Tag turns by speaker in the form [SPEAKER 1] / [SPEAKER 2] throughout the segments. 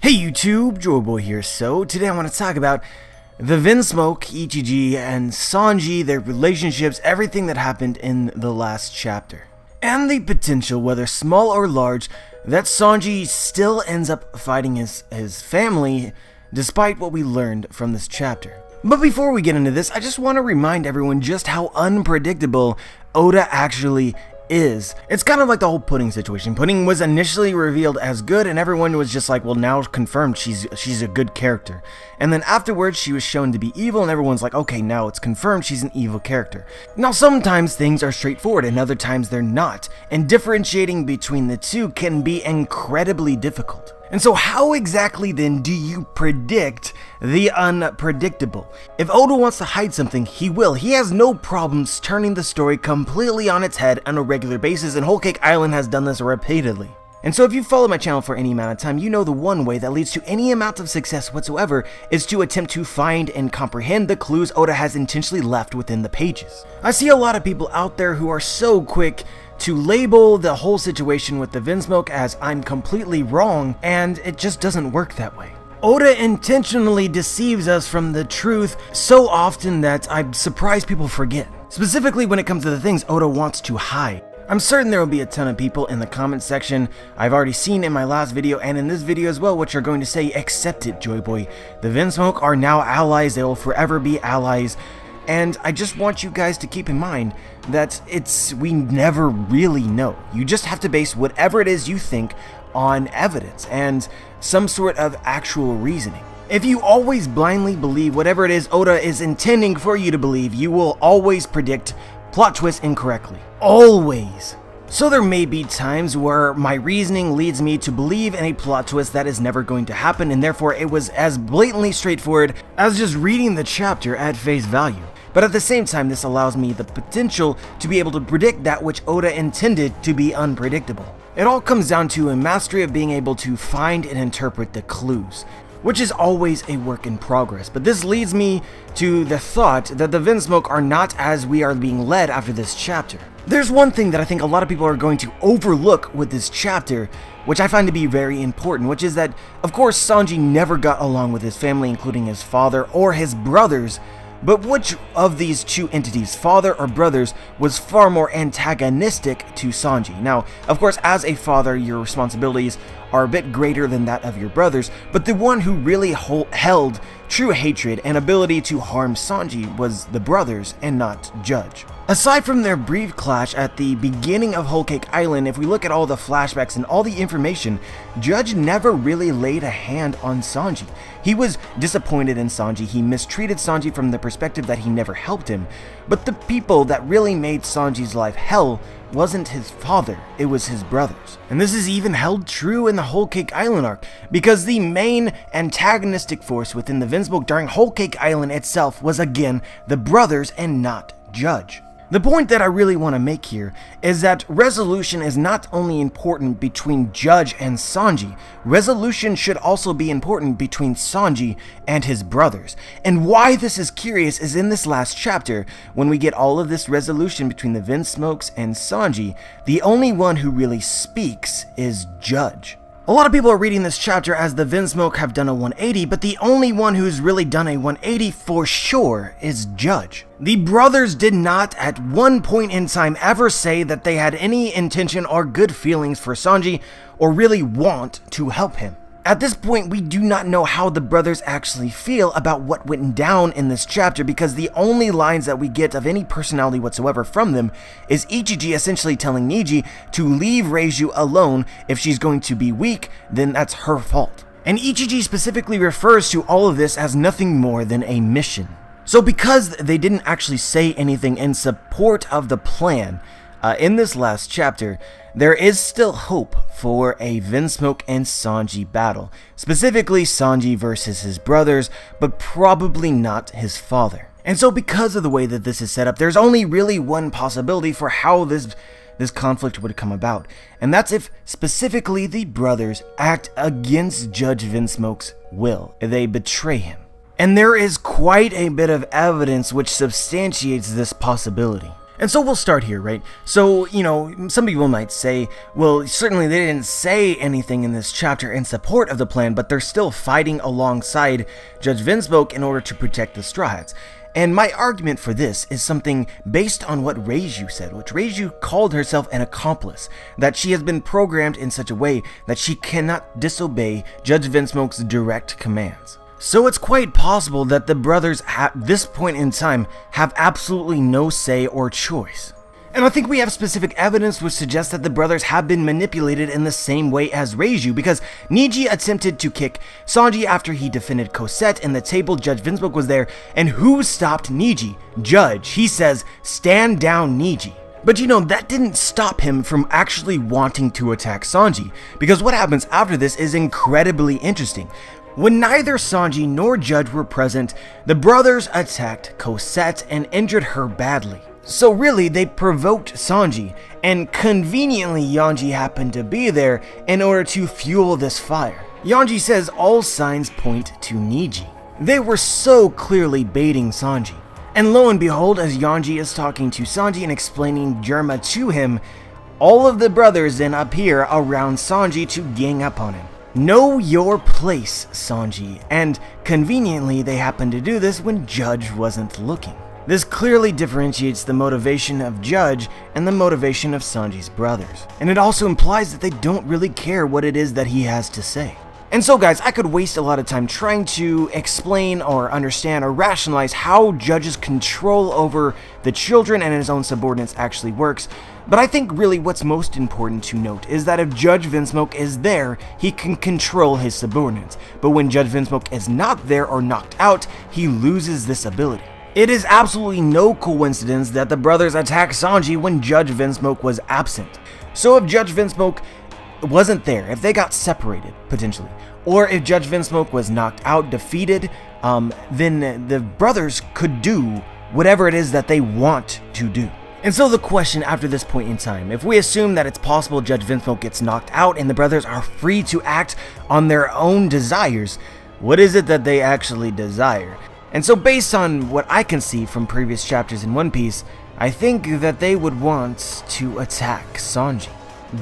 [SPEAKER 1] Hey YouTube, Joyboy here. So today I want to talk about the Vinsmoke, Ichiji, and Sanji, their relationships, everything that happened in the last chapter. And the potential, whether small or large, that Sanji still ends up fighting his family, despite what we learned from this chapter. But before we get into this, I just want to remind everyone just how unpredictable Oda actually is. It's kind of like the whole Pudding situation. Pudding was initially revealed as good and everyone was just like, well, now confirmed she's a good character. And then afterwards she was shown to be evil and everyone's like, okay, now it's confirmed she's an evil character. Now sometimes things are straightforward and other times they're not, and differentiating between the two can be incredibly difficult. And so how exactly then do you predict the unpredictable? If Oda wants to hide something, he will. He has no problems turning the story completely on its head on a regular basis, and Whole Cake Island has done this repeatedly. And so if you follow my channel for any amount of time, you know the one way that leads to any amount of success whatsoever is to attempt to find and comprehend the clues Oda has intentionally left within the pages. I see a lot of people out there who are so quick to label the whole situation with the Vinsmoke as I'm completely wrong, and it just doesn't work that way. Oda intentionally deceives us from the truth so often that I'm surprised people forget, specifically when it comes to the things Oda wants to hide. I'm certain there will be a ton of people in the comment section I've already seen in my last video and in this video as well, which are going to say, accept it, Joyboy. The Vinsmoke are now allies, they will forever be allies. And I just want you guys to keep in mind that we never really know. You just have to base whatever it is you think on evidence and some sort of actual reasoning. If you always blindly believe whatever it is Oda is intending for you to believe, you will always predict plot twists incorrectly. Always. So there may be times where my reasoning leads me to believe in a plot twist that is never going to happen, and therefore it was as blatantly straightforward as just reading the chapter at face value. But at the same time, this allows me the potential to be able to predict that which Oda intended to be unpredictable. It all comes down to a mastery of being able to find and interpret the clues, which is always a work in progress. But this leads me to the thought that the Vinsmoke are not as we are being led after this chapter. There's one thing that I think a lot of people are going to overlook with this chapter, which I find to be very important, which is that, of course, Sanji never got along with his family, including his father or his brothers. But which of these two entities, father or brothers, was far more antagonistic to Sanji? Now, of course, as a father, your responsibilities are a bit greater than that of your brothers, but the one who really held true hatred and ability to harm Sanji was the brothers and not Judge. Aside from their brief clash at the beginning of Whole Cake Island, if we look at all the flashbacks and all the information, Judge never really laid a hand on Sanji. He was disappointed in Sanji, he mistreated Sanji from the perspective that he never helped him, but the people that really made Sanji's life hell wasn't his father, it was his brothers. And this is even held true in the Whole Cake Island arc, because the main antagonistic force within the Vinsmoke during Whole Cake Island itself was again the brothers and not Judge. The point that I really want to make here is that resolution is not only important between Judge and Sanji, resolution should also be important between Sanji and his brothers. And why this is curious is in this last chapter, when we get all of this resolution between the Vinsmokes and Sanji, the only one who really speaks is Judge. A lot of people are reading this chapter as the Vinsmoke have done a 180, but the only one who's really done a 180 for sure is Judge. The brothers did not at one point in time ever say that they had any intention or good feelings for Sanji or really want to help him. At this point, we do not know how the brothers actually feel about what went down in this chapter, because the only lines that we get of any personality whatsoever from them is Ichiji essentially telling Niji to leave Reiju alone. If she's going to be weak, then that's her fault. And Ichiji specifically refers to all of this as nothing more than a mission. So because they didn't actually say anything in support of the plan, in this last chapter, there is still hope for a Vinsmoke and Sanji battle, specifically Sanji versus his brothers, but probably not his father. And so because of the way that this is set up, there's only really one possibility for how this conflict would come about, and that's if specifically the brothers act against Judge Vinsmoke's will. They betray him. And there is quite a bit of evidence which substantiates this possibility. And so we'll start here, right? So, some people might say, well, certainly they didn't say anything in this chapter in support of the plan, but they're still fighting alongside Judge Vinsmoke in order to protect the Straw Hats. And my argument for this is something based on what Reiju said, which Reiju called herself an accomplice, that she has been programmed in such a way that she cannot disobey Judge Vinsmoke's direct commands. So it's quite possible that the brothers at this point in time have absolutely no say or choice. And I think we have specific evidence which suggests that the brothers have been manipulated in the same way as Reiju, because Niji attempted to kick Sanji after he defended Cosette in the table. Judge Vinsmoke was there, and who stopped Niji? Judge. He says, "Stand down, Niji." But that didn't stop him from actually wanting to attack Sanji, because what happens after this is incredibly interesting. When neither Sanji nor Judge were present, the brothers attacked Cosette and injured her badly. So really, they provoked Sanji, and conveniently Yanji happened to be there in order to fuel this fire. Yanji says all signs point to Niji. They were so clearly baiting Sanji. And lo and behold, as Yanji is talking to Sanji and explaining Germa to him, all of the brothers then appear around Sanji to gang up on him. Know your place, Sanji, and conveniently they happen to do this when Judge wasn't looking. This clearly differentiates the motivation of Judge and the motivation of Sanji's brothers. And it also implies that they don't really care what it is that he has to say. And so guys, I could waste a lot of time trying to explain or understand or rationalize how Judge's control over the children and his own subordinates actually works, but I think really what's most important to note is that if Judge Vinsmoke is there, he can control his subordinates, but when Judge Vinsmoke is not there or knocked out, he loses this ability. It is absolutely no coincidence that the brothers attacked Sanji when Judge Vinsmoke was absent. So if Judge Vinsmoke wasn't there, if they got separated, potentially, or if Judge Vinsmoke was knocked out, defeated, then the brothers could do whatever it is that they want to do. And so the question after this point in time, if we assume that it's possible Judge Vinsmoke gets knocked out and the brothers are free to act on their own desires, what is it that they actually desire? And so based on what I can see from previous chapters in One Piece, I think that they would want to attack Sanji,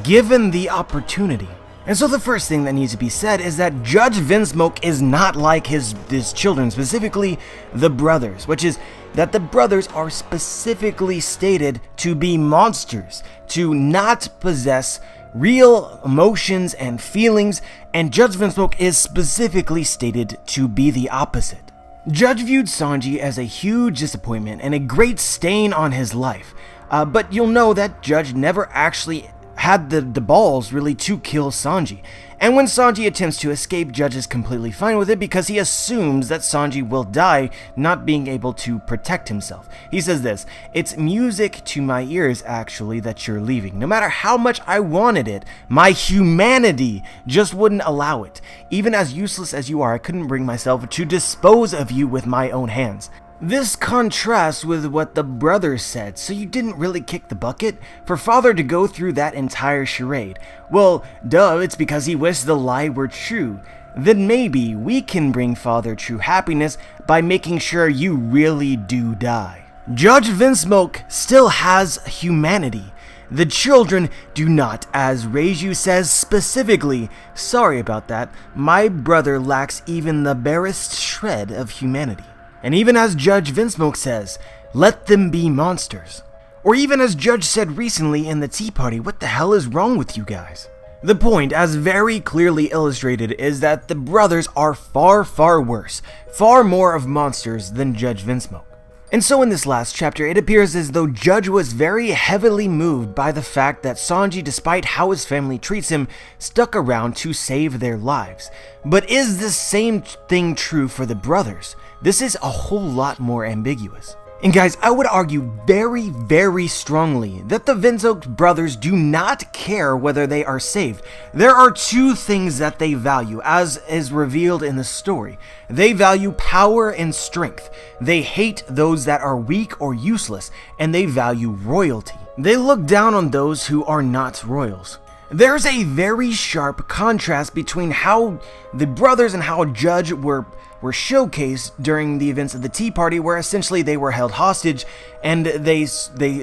[SPEAKER 1] given the opportunity. And so the first thing that needs to be said is that Judge Vinsmoke is not like his children, specifically the brothers, which is that the brothers are specifically stated to be monsters, to not possess real emotions and feelings, and Judge Vinsmoke is specifically stated to be the opposite. Judge viewed Sanji as a huge disappointment and a great stain on his life, but you'll know that Judge never actually had the balls really to kill Sanji. And when Sanji attempts to escape, Judge is completely fine with it because he assumes that Sanji will die, not being able to protect himself. He says this, "It's music to my ears, actually, that you're leaving. No matter how much I wanted it, my humanity just wouldn't allow it. Even as useless as you are, I couldn't bring myself to dispose of you with my own hands." This contrasts with what the brothers said, so you didn't really kick the bucket? For father to go through that entire charade? Well, duh, it's because he wished the lie were true. Then maybe we can bring father true happiness by making sure you really do die. Judge Vinsmoke still has humanity. The children do not, as Reiju says specifically. Sorry about that, my brother lacks even the barest shred of humanity. And even as Judge Vinsmoke says, let them be monsters. Or even as Judge said recently in the Tea Party, what the hell is wrong with you guys? The point, as very clearly illustrated, is that the brothers are far, far worse, far more of monsters than Judge Vinsmoke. And so in this last chapter, it appears as though Judge was very heavily moved by the fact that Sanji, despite how his family treats him, stuck around to save their lives. But is this same thing true for the brothers? This is a whole lot more ambiguous. And guys, I would argue very, very strongly that the Vinsmoke brothers do not care whether they are saved. There are two things that they value, as is revealed in the story. They value power and strength. They hate those that are weak or useless, and they value royalty. They look down on those who are not royals. There's a very sharp contrast between how the brothers and how Judge were showcased during the events of the Tea Party, where essentially they were held hostage and they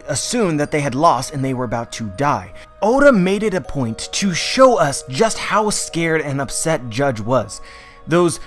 [SPEAKER 1] assumed that they had lost and they were about to die. Oda made it a point to show us just how scared and upset Judge was. Those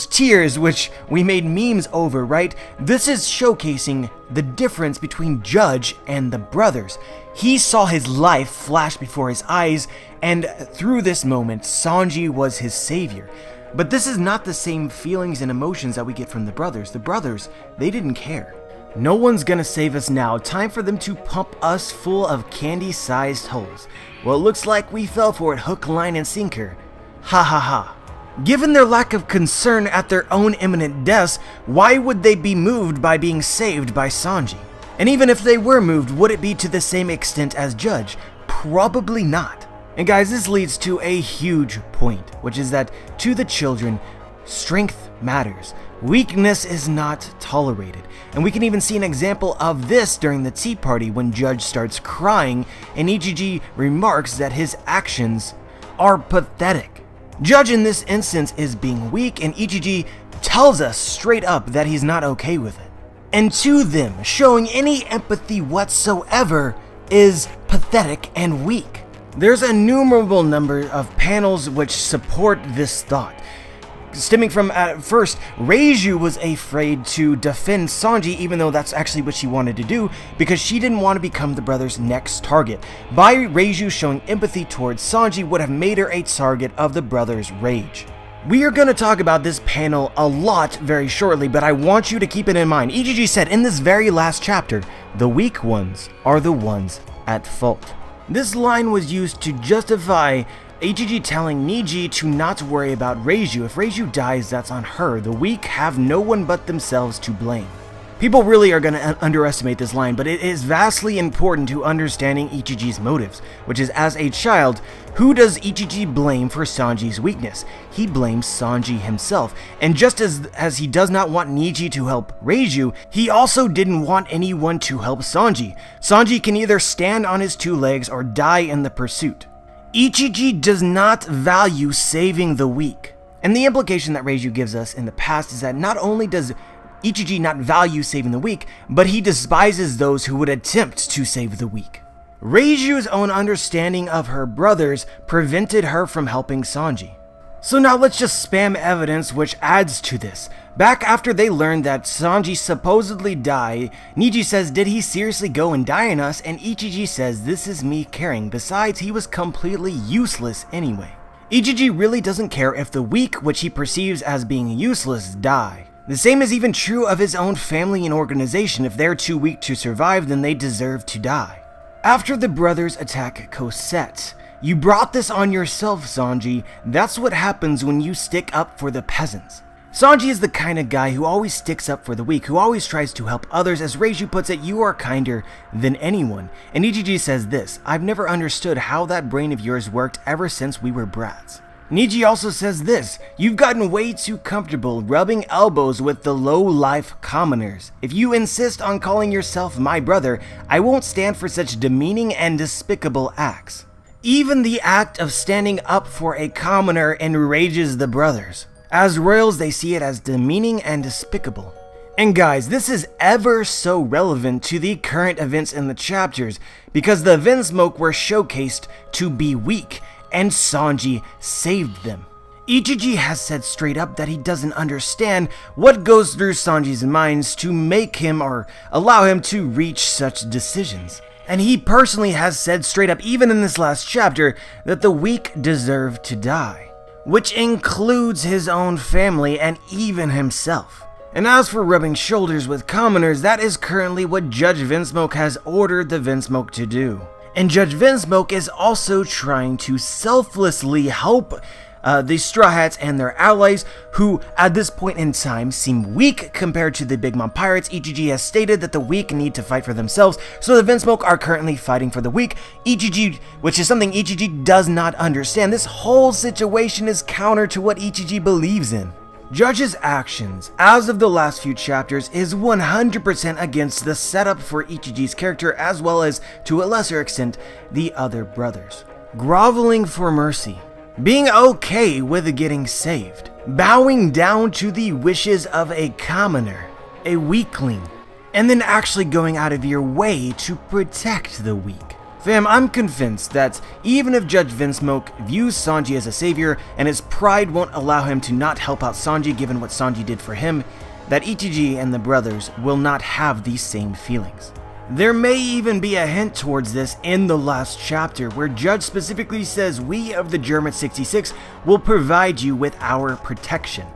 [SPEAKER 1] tears which we made memes over, right? This is showcasing the difference between Judge and the brothers. He saw his life flash before his eyes, and through this moment, Sanji was his savior. But this is not the same feelings and emotions that we get from the brothers. The brothers, they didn't care. No one's gonna save us now. Time for them to pump us full of candy-sized holes. Well, it looks like we fell for it hook, line, and sinker. Ha ha ha. Given their lack of concern at their own imminent deaths, why would they be moved by being saved by Sanji? And even if they were moved, would it be to the same extent as Judge? Probably not. And guys, this leads to a huge point, which is that to the children, strength matters. Weakness is not tolerated. And we can even see an example of this during the Tea Party when Judge starts crying and Ichiji remarks that his actions are pathetic. Judge in this instance is being weak, and Ichiji tells us straight up that he's not okay with it. And to them, showing any empathy whatsoever is pathetic and weak. There's an innumerable number of panels which support this thought. Stemming from, at first, Reiju was afraid to defend Sanji, even though that's actually what she wanted to do, because she didn't want to become the brothers' next target. By Reiju showing empathy towards Sanji would have made her a target of the brothers' rage. We are going to talk about this panel a lot very shortly, but I want you to keep it in mind. Ichiji said in this very last chapter, the weak ones are the ones at fault. This line was used to justify Ichiji telling Niji to not worry about Reiju. If Reiju dies, that's on her. The weak have no one but themselves to blame. People really are going to underestimate this line, but it is vastly important to understanding Ichiji's motives, which is, as a child, who does Ichiji blame for Sanji's weakness? He blames Sanji himself, and just as he does not want Niji to help Reiju, he also didn't want anyone to help Sanji. Sanji can either stand on his two legs or die in the pursuit. Ichiji does not value saving the weak. And the implication that Reiju gives us in the past is that not only does Ichiji not value saving the weak, but he despises those who would attempt to save the weak. Reiju's own understanding of her brothers prevented her from helping Sanji. So now let's just spam evidence which adds to this. Back after they learned that Sanji supposedly died, Niji says, "Did he seriously go and die on us?" And Ichiji says, "This is me caring. Besides, he was completely useless anyway." Ichiji really doesn't care if the weak, which he perceives as being useless, die. The same is even true of his own family and organization. If they're too weak to survive, then they deserve to die. After the brothers attack Cosette, "You brought this on yourself, Sanji. That's what happens when you stick up for the peasants." Sanji is the kind of guy who always sticks up for the weak, who always tries to help others. As Reiju puts it, "You are kinder than anyone." And Ichiji says this, "I've never understood how that brain of yours worked ever since we were brats." Niji also says this, "You've gotten way too comfortable rubbing elbows with the low-life commoners. If you insist on calling yourself my brother, I won't stand for such demeaning and despicable acts." Even the act of standing up for a commoner enrages the brothers. As royals, they see it as demeaning and despicable. And guys, this is ever so relevant to the current events in the chapters, because the Vinsmoke were showcased to be weak, and Sanji saved them. Ichiji has said straight up that he doesn't understand what goes through Sanji's minds to make him or allow him to reach such decisions. And he personally has said straight up, even in this last chapter, that the weak deserve to die, which includes his own family and even himself. And as for rubbing shoulders with commoners, that is currently what Judge Vinsmoke has ordered the Vinsmoke to do. And Judge Vinsmoke is also trying to selflessly help the Straw Hats and their allies, who at this point in time seem weak compared to the Big Mom Pirates. Ichiji has stated that the weak need to fight for themselves, so the Vinsmoke are currently fighting for the weak. Ichiji, which is something Ichiji does not understand. This whole situation is counter to what Ichiji believes in. Judge's actions, as of the last few chapters, is 100% against the setup for Ichiji's character, as well as, to a lesser extent, the other brothers. groveling for mercy, being okay with getting saved, bowing down to the wishes of a commoner, a weakling, and then actually going out of your way to protect the weak. Fam, I'm convinced that even if Judge Vinsmoke views Sanji as a savior and his pride won't allow him to not help out Sanji given what Sanji did for him, that Ichiji and the brothers will not have these same feelings. There may even be a hint towards this in the last chapter, where Judge specifically says we of the German 66 will provide you with our protection.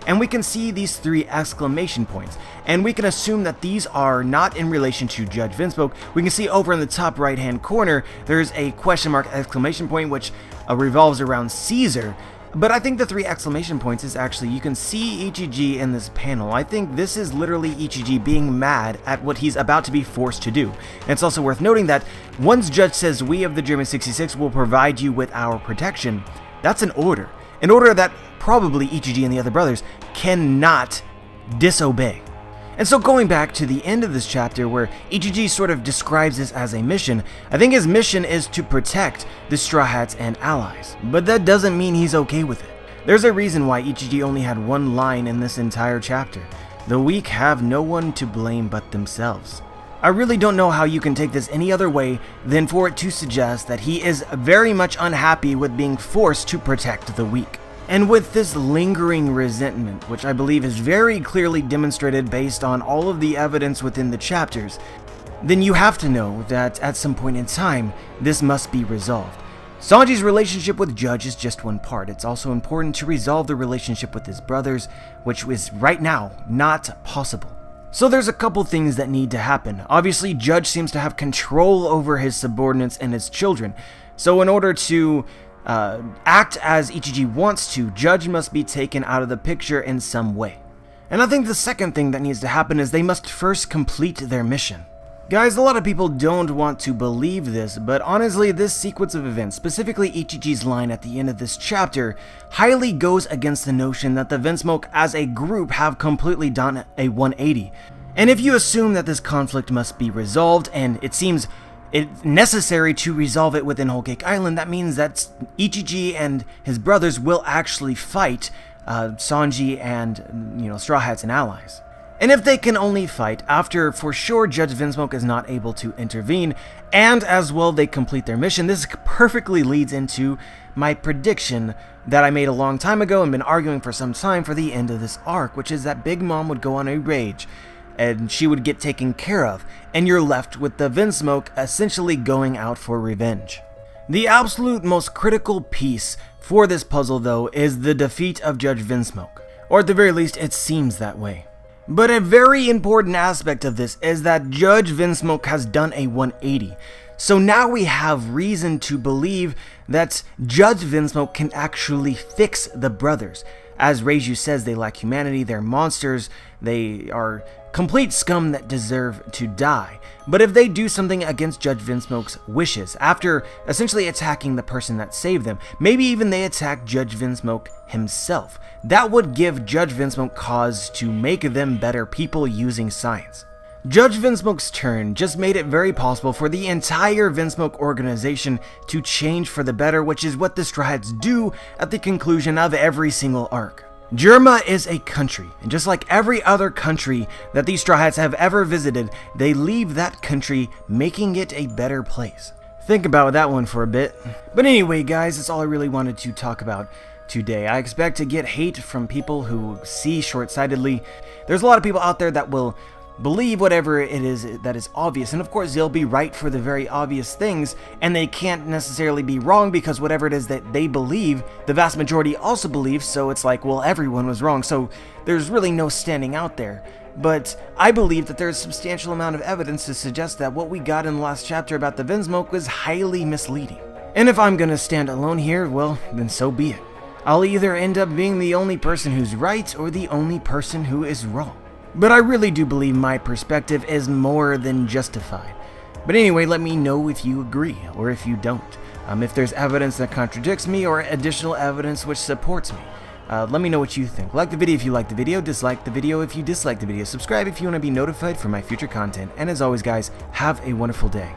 [SPEAKER 1] And we can see these 3 exclamation points, and we can assume that these are not in relation to Judge Vinsmoke. We can see over in the top right hand corner, there's a question mark exclamation point which revolves around Caesar. But I think the 3 exclamation points is actually, you can see Ichiji in this panel. I think this is literally Ichiji being mad at what he's about to be forced to do. And it's also worth noting that once Judge says we of the German 66 will provide you with our protection, that's an order. An order that probably Ichiji and the other brothers cannot disobey. And so going back to the end of this chapter where Ichiji sort of describes this as a mission, I think his mission is to protect the Straw Hats and allies. But that doesn't mean he's okay with it. There's a reason why Ichiji only had 1 line in this entire chapter. The weak have no one to blame but themselves. I really don't know how you can take this any other way than for it to suggest that he is very much unhappy with being forced to protect the weak. And with this lingering resentment, which I believe is very clearly demonstrated based on all of the evidence within the chapters, then you have to know that at some point in time, this must be resolved. Sanji's relationship with Judge is just one part. It's also important to resolve the relationship with his brothers, which is right now not possible. So there's a couple things that need to happen. Obviously, Judge seems to have control over his subordinates and his children. So in order to act as Ichiji wants to, Judge must be taken out of the picture in some way. And I think the second thing that needs to happen is they must first complete their mission. Guys, a lot of people don't want to believe this, but honestly, this sequence of events, specifically Ichiji's line at the end of this chapter, highly goes against the notion that the Vinsmoke as a group have completely done a 180. And if you assume that this conflict must be resolved, and it seems it's necessary to resolve it within Whole Cake Island, that means that Ichiji and his brothers will actually fight Sanji and, Straw Hats and allies. And if they can only fight after, for sure, Judge Vinsmoke is not able to intervene, and as well they complete their mission, this perfectly leads into my prediction that I made a long time ago and been arguing for some time for the end of this arc, which is that Big Mom would go on a rage, and she would get taken care of, and you're left with the Vinsmoke essentially going out for revenge. The absolute most critical piece for this puzzle, though, is the defeat of Judge Vinsmoke, or at the very least, it seems that way. But a very important aspect of this is that Judge Vinsmoke has done a 180. So now we have reason to believe that Judge Vinsmoke can actually fix the brothers. As Reiju says, they lack humanity, they're monsters, they are complete scum that deserve to die. But if they do something against Judge Vinsmoke's wishes, after essentially attacking the person that saved them, maybe even they attack Judge Vinsmoke himself, that would give Judge Vinsmoke cause to make them better people using science. Judge Vinsmoke's turn just made it very possible for the entire Vinsmoke organization to change for the better, which is what the Straw Hats do at the conclusion of every single arc. Germa is a country, and just like every other country that these Straw Hats have ever visited, they leave that country making it a better place. Think about that one for a bit. But anyway, guys, that's all I really wanted to talk about today. I expect to get hate from people who see short-sightedly. There's a lot of people out there that will believe whatever it is that is obvious, and of course they'll be right for the very obvious things, and they can't necessarily be wrong because whatever it is that they believe, the vast majority also believes, so it's like, well, everyone was wrong, so there's really no standing out there. But I believe that there's a substantial amount of evidence to suggest that what we got in the last chapter about the Vinsmoke was highly misleading. And if I'm gonna stand alone here, well, then so be it. I'll either end up being the only person who's right or the only person who is wrong. But I really do believe my perspective is more than justified. But anyway, let me know if you agree or if you don't. If there's evidence that contradicts me or additional evidence which supports me. Let me know what you think. Like the video if you like the video, dislike the video if you dislike the video, subscribe if you want to be notified for my future content, and as always guys, have a wonderful day.